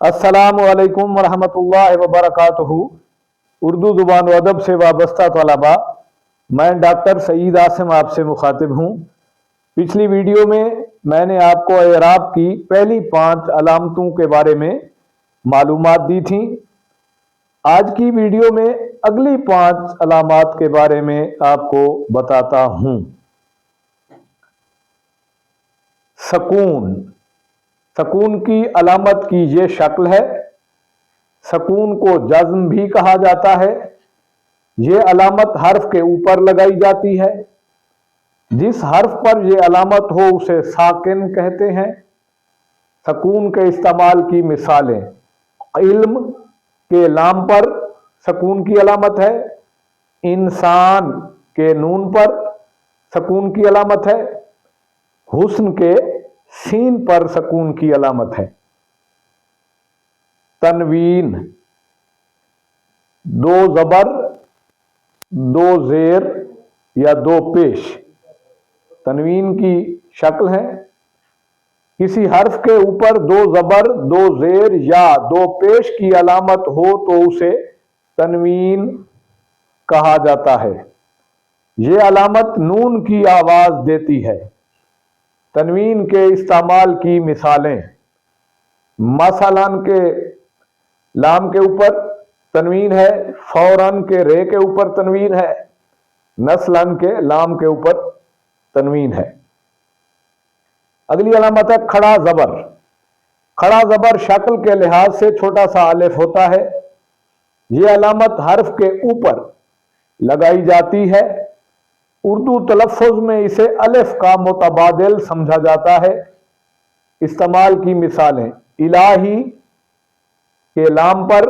अस्सलामु अलैकुम वरहमतुल्लाहि वबरकातुहू। उर्दू ज़ुबान व अदब से वाबस्ता तलबा, मैं डॉक्टर सईद आसिम आपसे मुखातिब हूँ। पिछली वीडियो में मैंने आपको एराब की पहली 5 अलामतों के बारे में मालूमात दी थी। आज की वीडियो में अगली 5 अलामात के बारे में आपको बताता हूँ। सकून, सकून की अलामत की ये शक्ल है। सकून को जज़्म भी कहा जाता है। ये अलामत हर्फ के ऊपर लगाई जाती है। जिस हर्फ पर ये अलामत हो उसे साकिन कहते हैं। सकून के इस्तेमाल की मिसालें, इल्म के लाम पर सकून की अलामत है। इंसान के नून पर सकून की अलामत है। हुस्न के सीन पर सकून की अलामत है। तनवीन, 2 ज़बर 2 ज़ेर या 2 पेश तनवीन की शक्ल है। किसी हर्फ के ऊपर 2 ज़बर 2 ज़ेर या 2 पेश की अलामत हो तो उसे तनवीन कहा जाता है। ये अलामत नून की आवाज़ देती है। तनवीन के इस्तेमाल की मिसालें, मसलन के लाम के ऊपर तनवीन है, फौरन के रे के ऊपर तनवीन है, नस्लन के लाम के ऊपर तनवीन है। अगली अलामत है खड़ा ज़बर। खड़ा ज़बर शक्ल के लिहाज से छोटा सा अलिफ होता है। यह अलामत हर्फ के ऊपर लगाई जाती है। उर्दू तलफ़्फ़ुज़ में इसे अलिफ का मुतबादिल समझा जाता है। इस्तेमाल की मिसालें, इलाही के लाम पर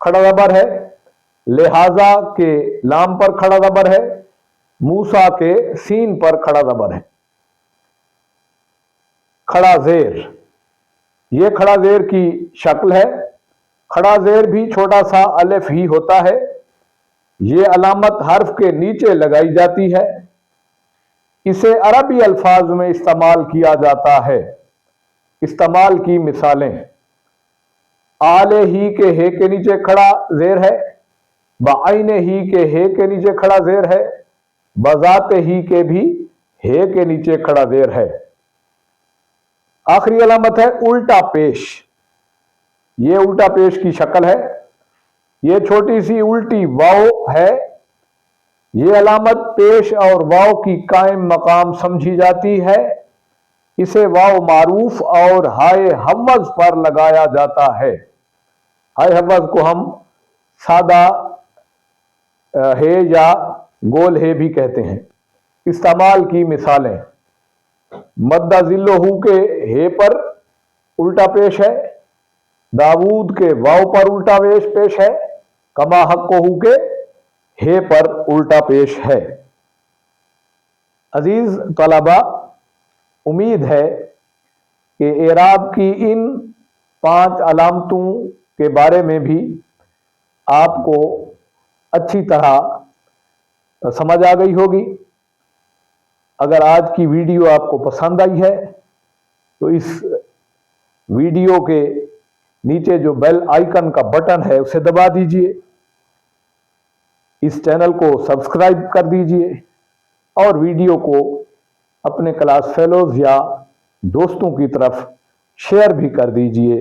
खड़ा ज़बर है, लिहाजा के लाम पर खड़ा ज़बर है, मूसा के सीन पर खड़ा ज़बर है। खड़ा ज़ेर, ये खड़ा ज़ेर की शक्ल है। खड़ा ज़ेर भी छोटा सा अलिफ ही होता है। ये अलामत हर्फ के नीचे लगाई जाती है। इसे अरबी अल्फाज में इस्तेमाल किया जाता है। इस्तेमाल की मिसालें, आले ही के हे के नीचे खड़ा ज़ेर है, बाइने ही के हे के नीचे खड़ा ज़ेर है, बजाते ही के भी हे के नीचे खड़ा ज़ेर है। आखिरी अलामत है उल्टा पेश। ये उल्टा पेश की शक्ल है। ये छोटी सी उल्टी वाव है। ये अलामत पेश और वाव की कायम मकाम समझी जाती है। इसे वाव मारूफ और हाय हव्वज पर लगाया जाता है। हाय हव्वज को हम सादा है या गोल है भी कहते हैं। इस्तेमाल की मिसालें, मद्दा ज़िल्लहू के हे पर उल्टा पेश है, दाऊद के वाव पर उल्टा पेश है, कमा हक्कोहू के हे पर उल्टा पेश है। अजीज तलबा, उम्मीद है कि एराब की इन 5 अलामतों के बारे में भी आपको अच्छी तरह समझ आ गई होगी। अगर आज की वीडियो आपको पसंद आई है तो इस वीडियो के नीचे जो बेल आइकन का बटन है उसे दबा दीजिए। इस चैनल को सब्सक्राइब कर दीजिए और वीडियो को अपने क्लास फेलोज या दोस्तों की तरफ शेयर भी कर दीजिए।